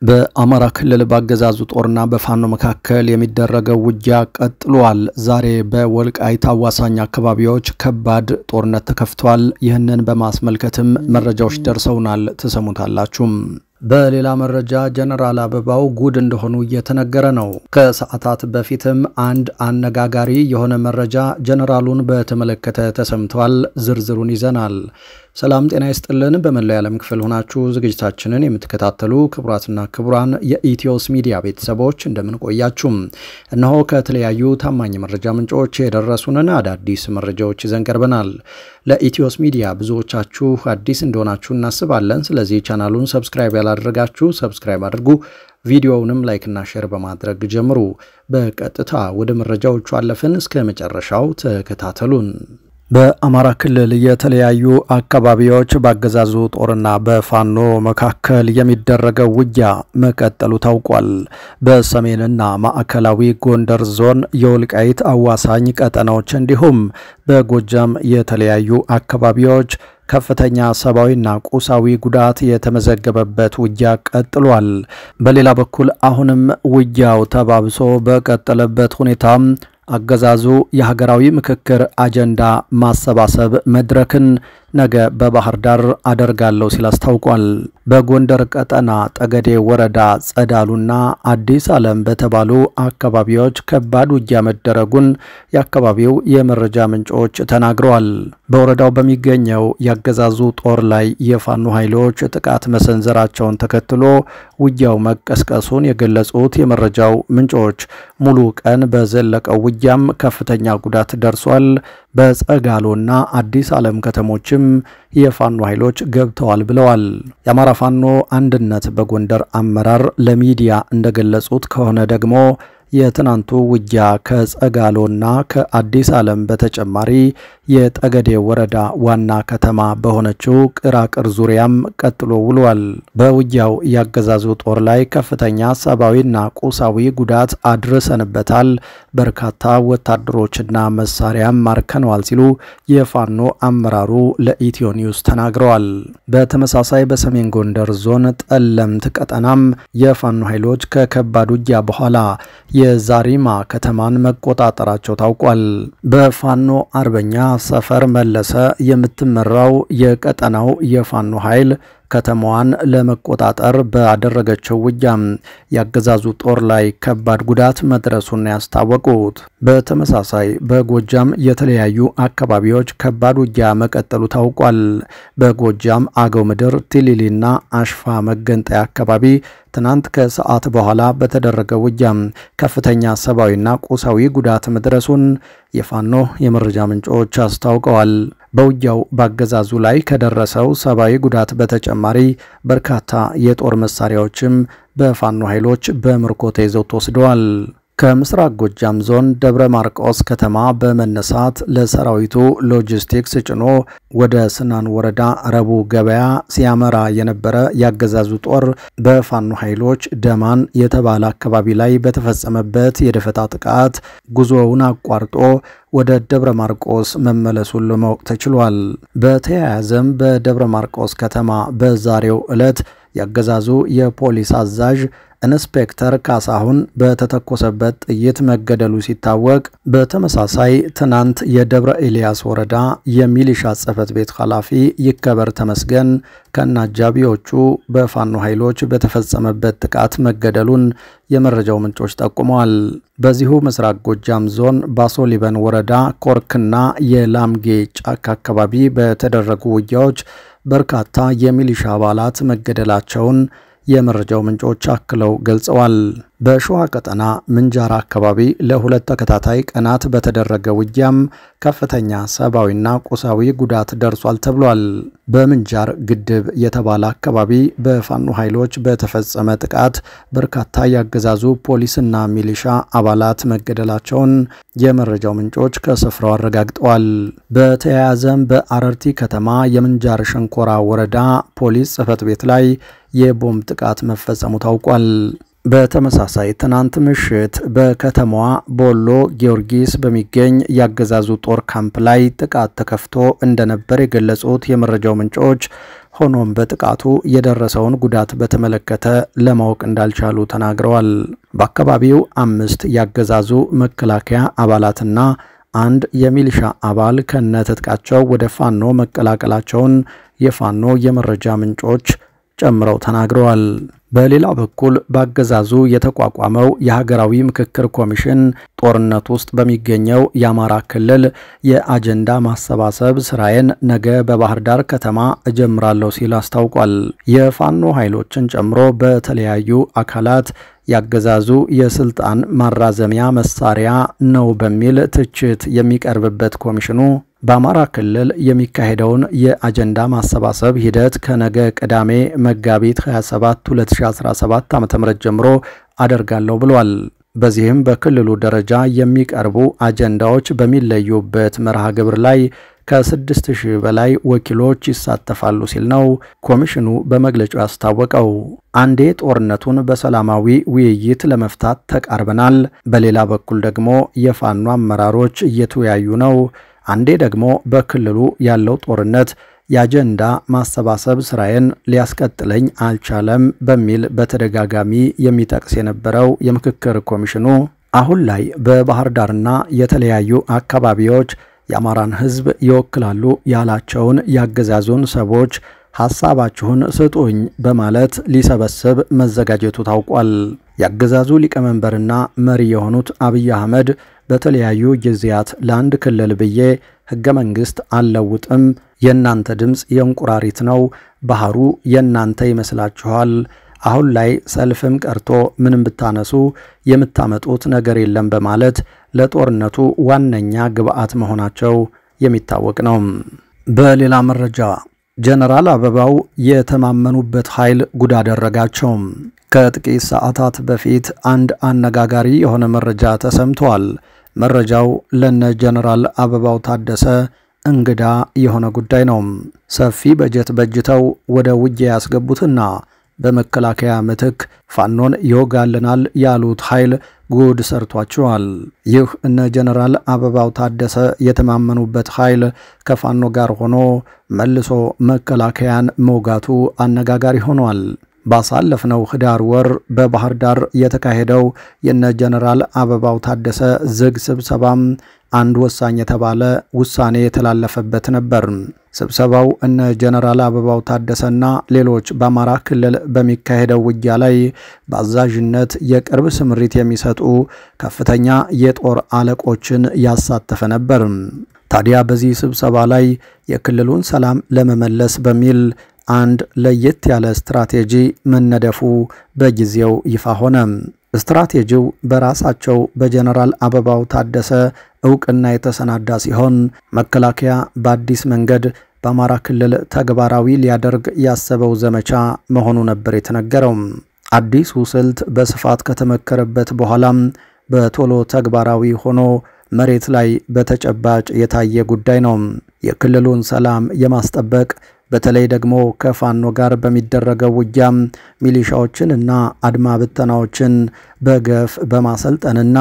በአማራ ክልል ባገዛዙ ጦርና በፋኖ መካከል የሚደረገው ውጊያ ቀጥሏል። ዛሬ በወልቃይት አዋሳኝ አካባቢዎች ከባድ ጦርነት ተከፍቷል። ይህንን በማስመልከትም መረጃዎች ደርሰውናል፣ ተሰሙታላችሁ። በሌላ መረጃ ጀነራል አበባው ጉድ እንደሆኑ እየተነገረ ነው። ከሰዓታት በፊትም አንድ አነጋጋሪ የሆነ መረጃ ጀነራሉን በተመለከተ ተሰምቷል። ዝርዝሩን ይዘናል። ሰላም ጤና ይስጥልን። በመላው ዓለም ክፍል ሆናችሁ ዝግጅታችንን የምትከታተሉ ክቡራትና ክቡራን የኢትዮስ ሚዲያ ቤተሰቦች እንደምን ቆያችሁ? እነሆ ከተለያዩ ታማኝ መረጃ ምንጮች የደረሱንን አዳዲስ መረጃዎች ይዘን ቀርበናል። ለኢትዮስ ሚዲያ ብዙዎቻችሁ አዲስ እንደሆናችሁ እናስባለን። ስለዚህ ቻናሉን ሰብስክራይብ ያላደረጋችሁ ሰብስክራይብ አድርጉ። ቪዲዮውንም ላይክ እና ሼር በማድረግ ጀምሩ። በቀጥታ ወደ መረጃዎቹ አለፍን። እስከ መጨረሻው ተከታተሉን። በአማራ ክልል የተለያዩ አካባቢዎች ባገዛዙ ጦርና በፋኖ መካከል የሚደረገው ውጊያ መቀጠሉ ታውቋል። በሰሜንና ማዕከላዊ ጎንደር ዞን የወልቃይት አዋሳኝ ቀጠናዎች እንዲሁም በጎጃም የተለያዩ አካባቢዎች ከፍተኛ ሰብአዊና ቁሳዊ ጉዳት የተመዘገበበት ውጊያ ቀጥሏል። በሌላ በኩል አሁንም ውጊያው ተባብሶ በቀጠለበት ሁኔታ አገዛዙ የሀገራዊ ምክክር አጀንዳ ማሰባሰብ መድረክን ነገ በባህር ዳር አደርጋለሁ ሲል አስታውቋል። በጎንደር ቀጠና ጠገዴ ወረዳ ጸዳሉና አዲስ ዓለም በተባሉ አካባቢዎች ከባድ ውጊያ መደረጉን የአካባቢው የመረጃ ምንጮች ተናግረዋል። በወረዳው በሚገኘው ያገዛዙ ጦር ላይ የፋኖ ኃይሎች ጥቃት መሰንዘራቸውን ተከትሎ ውጊያው መቀስቀሱን የገለጹት የመረጃው ምንጮች ሙሉ ቀን በዘለቀው ውጊያም ከፍተኛ ጉዳት ደርሷል። በጸጋሎና አዲስ ዓለም ከተሞችም የፋኖ ኃይሎች ገብተዋል ብለዋል። የአማራ ፋኖ አንድነት በጎንደር አመራር ለሚዲያ እንደገለጹት ከሆነ ደግሞ የትናንቱ ውጊያ ከጸጋሎና ከአዲስ ዓለም በተጨማሪ የጠገዴ ወረዳ ዋና ከተማ በሆነችው ቅራቅር ዙሪያም ቀጥሎ ውሏል። በውጊያው ያገዛዙ ጦር ላይ ከፍተኛ ሰብአዊና ቁሳዊ ጉዳት አድርሰንበታል፣ በርካታ ወታደሮችና መሳሪያም ማርከነዋል ሲሉ የፋኖ አመራሩ ለኢትዮ ኒውስ ተናግረዋል። በተመሳሳይ በሰሜን ጎንደር ዞን ጠለምት ቀጠናም የፋኖ ኃይሎች ከከባድ ውጊያ በኋላ የዛሪማ ከተማን መቆጣጠራቸው ታውቋል። በፋኖ አርበኛ ሰፈር መለሰ የምትመራው የቀጠናው የፋኖ ኃይል ከተማዋን ለመቆጣጠር ባደረገችው ውጊያ ያገዛዙ ጦር ላይ ከባድ ጉዳት መድረሱን ያስታወቁት። በተመሳሳይ በጎጃም የተለያዩ አካባቢዎች ከባድ ውጊያ መቀጠሉ ታውቋል። በጎጃም አገው ምድር ቲሊሊና አሽፋ መገንጠያ አካባቢ ትናንት ከሰዓት በኋላ በተደረገ ውጊያ ከፍተኛ ሰብአዊና ቁሳዊ ጉዳት መድረሱን የፋኖ የመረጃ ምንጮች አስታውቀዋል። በውጊያው ባገዛዙ ላይ ከደረሰው ሰብአዊ ጉዳት በተጨማሪ በርካታ የጦር መሳሪያዎችም በፋኖ ኃይሎች በምርኮ ተይዘው ተወስደዋል። ከምስራቅ ጎጃም ዞን ደብረ ማርቆስ ከተማ በመነሳት ለሰራዊቱ ሎጂስቲክስ ጭኖ ወደ ስናን ወረዳ ረቡ ገበያ ሲያመራ የነበረ ያገዛዙ ጦር በፋኖ ኃይሎች ደማን የተባለ አካባቢ ላይ በተፈጸመበት የደፈጣ ጥቃት ጉዞውን አቋርጦ ወደ ደብረ ማርቆስ መመለሱን ለማወቅ ተችሏል። በተያያዘም በደብረ ማርቆስ ከተማ በዛሬው ዕለት ያገዛዙ የፖሊስ አዛዥ ኢንስፔክተር ካሳሁን በተተኮሰበት ጥይት መገደሉ ሲታወቅ፣ በተመሳሳይ ትናንት የደብረ ኤልያስ ወረዳ የሚሊሻ ጽሕፈት ቤት ኃላፊ ይከበር ተመስገን ከናጃቢዎቹ በፋኖ ኃይሎች በተፈጸመበት ጥቃት መገደሉን የመረጃው ምንጮች ጠቁመዋል። በዚሁ ምስራቅ ጎጃም ዞን ባሶ ሊበን ወረዳ ኮርክና የላምጌ ጫካ አካባቢ በተደረጉ ውጊያዎች በርካታ የሚሊሻ አባላት መገደላቸውን የመረጃው ምንጮች አክለው ገልጸዋል። በሸዋ ቀጠና ምንጃር አካባቢ ለሁለት ተከታታይ ቀናት በተደረገ ውጊያም ከፍተኛ ሰብአዊና ቁሳዊ ጉዳት ደርሷል ተብሏል። በምንጃር ግድብ የተባለ አካባቢ በፋኖ ኃይሎች በተፈጸመ ጥቃት በርካታ ያገዛዙ ፖሊስና ሚሊሻ አባላት መገደላቸውን የመረጃው ምንጮች ከስፍራው አረጋግጠዋል። በተያያዘም በአረርቲ ከተማ የምንጃር ሸንኮራ ወረዳ ፖሊስ ጽሕፈት ቤት ላይ የቦምብ ጥቃት መፈጸሙ ታውቋል። በተመሳሳይ ትናንት ምሽት በከተማዋ ቦሎ ጊዮርጊስ በሚገኝ ያገዛዙ ጦር ካምፕ ላይ ጥቃት ተከፍቶ እንደነበር የገለጹት የመረጃው ምንጮች ሆኖም በጥቃቱ የደረሰውን ጉዳት በተመለከተ ለማወቅ እንዳልቻሉ ተናግረዋል። በአካባቢው 5 ያገዛዙ መከላከያ አባላትና አንድ የሚሊሻ አባል ከነትጥቃቸው ወደ ፋኖ መቀላቀላቸውን የፋኖ የመረጃ ምንጮች ጨምረው ተናግረዋል። በሌላ በኩል በአገዛዙ የተቋቋመው የሀገራዊ ምክክር ኮሚሽን ጦርነት ውስጥ በሚገኘው የአማራ ክልል የአጀንዳ ማሰባሰብ ስራዬን ነገ በባህር ዳር ከተማ እጀምራለሁ ሲል አስታውቋል። የፋኖ ኃይሎችን ጨምሮ በተለያዩ አካላት ያገዛዙ የስልጣን ማራዘሚያ መሳሪያ ነው በሚል ትችት የሚቀርብበት ኮሚሽኑ በአማራ ክልል የሚካሄደውን የአጀንዳ ማሰባሰብ ሂደት ከነገ ቅዳሜ መጋቢት 27 2017 ዓ.ም ጀምሮ አደርጋለሁ ብሏል። በዚህም በክልሉ ደረጃ የሚቀርቡ አጀንዳዎች በሚለዩበት መርሃ ግብር ላይ ከ6000 በላይ ወኪሎች ይሳተፋሉ ሲል ነው ኮሚሽኑ በመግለጫው ያስታወቀው። አንዴ ጦርነቱን በሰላማዊ ውይይት ለመፍታት ተቃርበናል፣ በሌላ በኩል ደግሞ የፋኖ አመራሮች እየተወያዩ ነው፣ አንዴ ደግሞ በክልሉ ያለው ጦርነት የአጀንዳ ማሰባሰብ ስራዬን ሊያስቀጥለኝ አልቻለም በሚል በተደጋጋሚ የሚጠቅስ የነበረው የምክክር ኮሚሽኑ አሁን ላይ በባህር ዳርና የተለያዩ አካባቢዎች የአማራን ሕዝብ ይወክላሉ ያላቸውን ያገዛዙን ሰዎች ሐሳባችሁን ስጡኝ በማለት ሊሰበስብ መዘጋጀቱ ታውቋል። ያገዛዙ ሊቀመንበርና መሪ የሆኑት አብይ አህመድ በተለያዩ ጊዜያት ለአንድ ክልል ብዬ ሕገ መንግሥት አልለውጥም፣ የእናንተ ድምፅ የእንቁራሪት ነው፣ ባህሩ የእናንተ ይመስላችኋል፣ አሁን ላይ ሰልፍም ቀርቶ ምንም ብታነሱ የምታመጡት ነገር የለም በማለት ለጦርነቱ ዋነኛ ግብአት መሆናቸው የሚታወቅ ነው። በሌላ መረጃ ጀነራል አበባው የተማመኑበት ኃይል ጉድ አደረጋቸው። ከጥቂት ሰዓታት በፊት አንድ አነጋጋሪ የሆነ መረጃ ተሰምቷል። መረጃው ለነ ጀነራል አበባው ታደሰ እንግዳ የሆነ ጉዳይ ነው። ሰፊ በጀት በጅተው ወደ ውጊያ ያስገቡትና በመከላከያ ምትክ ፋኖን ይወጋልናል ያሉት ኃይል ጉድ ሰርቷቸዋል። ይህ እነ ጀነራል አበባው ታደሰ የተማመኑበት ኃይል ከፋኖ ጋር ሆኖ መልሶ መከላከያን መውጋቱ አነጋጋሪ ሆኗል። ባሳለፍነው ህዳር ወር በባህር ዳር የተካሄደው የነ ጀነራል አበባው ታደሰ ዝግ ስብሰባም አንድ ወሳኝ የተባለ ውሳኔ የተላለፈበት ነበር። ስብሰባው እነ ጀነራል አበባው ታደሰና ሌሎች በአማራ ክልል በሚካሄደው ውጊያ ላይ በአዛዥነት የቅርብ ስምሪት የሚሰጡ ከፍተኛ የጦር አለቆችን ያሳተፈ ነበር። ታዲያ በዚህ ስብሰባ ላይ የክልሉን ሰላም ለመመለስ በሚል አንድ ለየት ያለ ስትራቴጂ መነደፉ በጊዜው ይፋ ሆነ። ስትራቴጂው በራሳቸው በጀነራል አበባው ታደሰ ዕውቅና የተሰናዳ ሲሆን መከላከያ በአዲስ መንገድ በአማራ ክልል ተግባራዊ ሊያደርግ ያሰበው ዘመቻ መሆኑ ነበር የተነገረው። አዲሱ ስልት በስፋት ከተመከረበት በኋላም በቶሎ ተግባራዊ ሆኖ መሬት ላይ በተጨባጭ የታየ ጉዳይ ነው። የክልሉን ሰላም የማስጠበቅ በተለይ ደግሞ ከፋኖ ጋር በሚደረገው ውጊያ ሚሊሻዎችን እና አድማ ብተናዎችን በገፍ በማሰልጠንና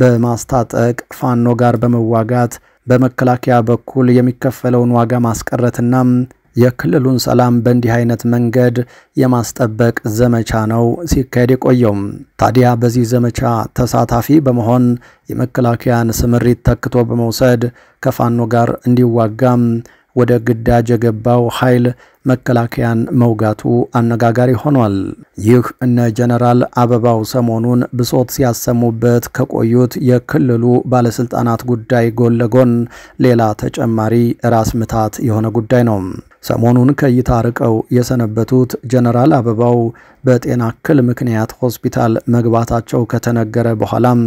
በማስታጠቅ ፋኖ ጋር በመዋጋት በመከላከያ በኩል የሚከፈለውን ዋጋ ማስቀረትና የክልሉን ሰላም በእንዲህ አይነት መንገድ የማስጠበቅ ዘመቻ ነው ሲካሄድ የቆየው። ታዲያ በዚህ ዘመቻ ተሳታፊ በመሆን የመከላከያን ስምሪት ተክቶ በመውሰድ ከፋኖ ጋር እንዲዋጋም ወደ ግዳጅ የገባው ኃይል መከላከያን መውጋቱ አነጋጋሪ ሆኗል። ይህ እነ ጀነራል አበባው ሰሞኑን ብሶት ሲያሰሙበት ከቆዩት የክልሉ ባለስልጣናት ጉዳይ ጎን ለጎን ሌላ ተጨማሪ ራስ ምታት የሆነ ጉዳይ ነው። ሰሞኑን ከእይታ ርቀው የሰነበቱት ጀነራል አበባው በጤና እክል ምክንያት ሆስፒታል መግባታቸው ከተነገረ በኋላም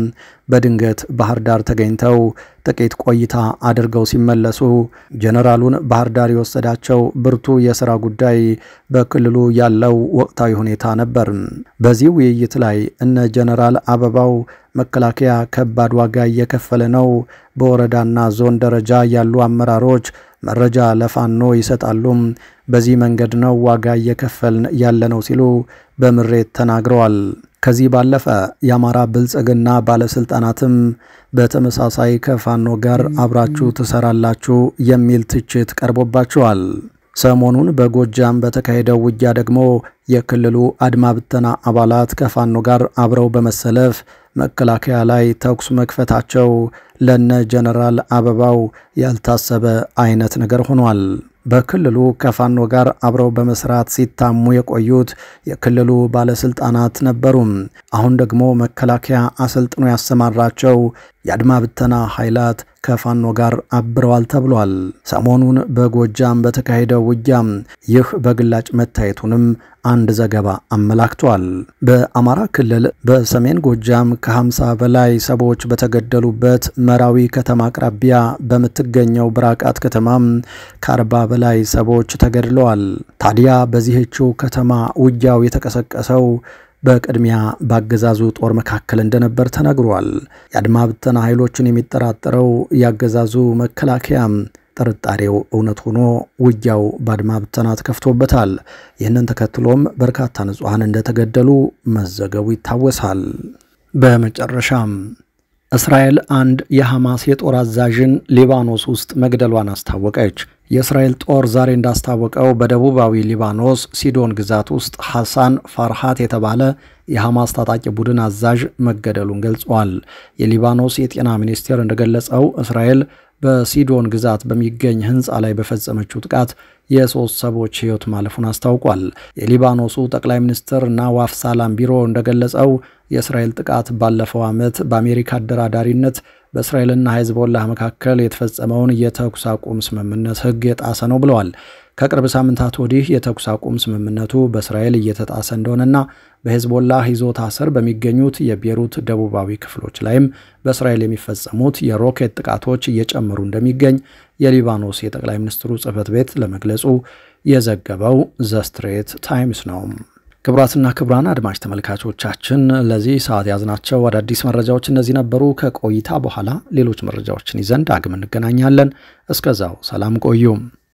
በድንገት ባህር ዳር ተገኝተው ጥቂት ቆይታ አድርገው ሲመለሱ ጀነራሉን ባህር ዳር የወሰዳቸው ብርቱ የሥራ ጉዳይ በክልሉ ያለው ወቅታዊ ሁኔታ ነበር። በዚህ ውይይት ላይ እነ ጀነራል አበባው መከላከያ ከባድ ዋጋ እየከፈለ ነው፣ በወረዳና ዞን ደረጃ ያሉ አመራሮች መረጃ ለፋኖ ይሰጣሉ፣ በዚህ መንገድ ነው ዋጋ እየከፈልን ያለነው ሲሉ በምሬት ተናግረዋል። ከዚህ ባለፈ የአማራ ብልጽግና ባለስልጣናትም በተመሳሳይ ከፋኖ ጋር አብራችሁ ትሰራላችሁ የሚል ትችት ቀርቦባቸዋል። ሰሞኑን በጎጃም በተካሄደው ውጊያ ደግሞ የክልሉ አድማ ብተና አባላት ከፋኖ ጋር አብረው በመሰለፍ መከላከያ ላይ ተኩስ መክፈታቸው ለነ ጀነራል አበባው ያልታሰበ አይነት ነገር ሆኗል። በክልሉ ከፋኖ ጋር አብረው በመስራት ሲታሙ የቆዩት የክልሉ ባለስልጣናት ነበሩ። አሁን ደግሞ መከላከያ አሰልጥኖ ያሰማራቸው የአድማ ብተና ኃይላት ከፋኖ ጋር አብረዋል ተብሏል። ሰሞኑን በጎጃም በተካሄደው ውጊያ ይህ በግላጭ መታየቱንም አንድ ዘገባ አመላክቷል። በአማራ ክልል በሰሜን ጎጃም ከ50 በላይ ሰዎች በተገደሉበት መራዊ ከተማ አቅራቢያ በምትገኘው ብራቃት ከተማ ከ40 በላይ ሰዎች ተገድለዋል። ታዲያ በዚህችው ከተማ ውጊያው የተቀሰቀሰው በቅድሚያ ባገዛዙ ጦር መካከል እንደነበር ተነግሯል። የአድማ ብተና ኃይሎችን የሚጠራጠረው ያገዛዙ መከላከያ ጥርጣሬው እውነት ሆኖ ውጊያው በአድማ ብተና ተከፍቶበታል። ይህንን ተከትሎም በርካታ ንጹሃን እንደተገደሉ መዘገቡ ይታወሳል። በመጨረሻም እስራኤል አንድ የሐማስ የጦር አዛዥን ሊባኖስ ውስጥ መግደሏን አስታወቀች። የእስራኤል ጦር ዛሬ እንዳስታወቀው በደቡባዊ ሊባኖስ ሲዶን ግዛት ውስጥ ሐሳን ፋርሃት የተባለ የሐማስ ታጣቂ ቡድን አዛዥ መገደሉን ገልጿል። የሊባኖስ የጤና ሚኒስቴር እንደገለጸው እስራኤል በሲዶን ግዛት በሚገኝ ህንፃ ላይ በፈጸመችው ጥቃት የሶስት ሰዎች ህይወት ማለፉን አስታውቋል። የሊባኖሱ ጠቅላይ ሚኒስትር ናዋፍ ሳላም ቢሮ እንደገለጸው የእስራኤል ጥቃት ባለፈው ዓመት በአሜሪካ አደራዳሪነት በእስራኤልና ሂዝቦላህ መካከል የተፈጸመውን የተኩስ አቁም ስምምነት ህግ የጣሰ ነው ብለዋል። ከቅርብ ሳምንታት ወዲህ የተኩስ አቁም ስምምነቱ በእስራኤል እየተጣሰ እንደሆነና በሂዝቦላህ ይዞታ ስር በሚገኙት የቤሩት ደቡባዊ ክፍሎች ላይም በእስራኤል የሚፈጸሙት የሮኬት ጥቃቶች እየጨመሩ እንደሚገኝ የሊባኖስ የጠቅላይ ሚኒስትሩ ጽሕፈት ቤት ለመግለጹ የዘገበው ዘ ስትሬት ታይምስ ነው። ክቡራትና ክቡራን አድማጭ ተመልካቾቻችን ለዚህ ሰዓት ያዝናቸው አዳዲስ መረጃዎች እነዚህ ነበሩ። ከቆይታ በኋላ ሌሎች መረጃዎችን ይዘን ዳግም እንገናኛለን። እስከዛው ሰላም ቆዩ።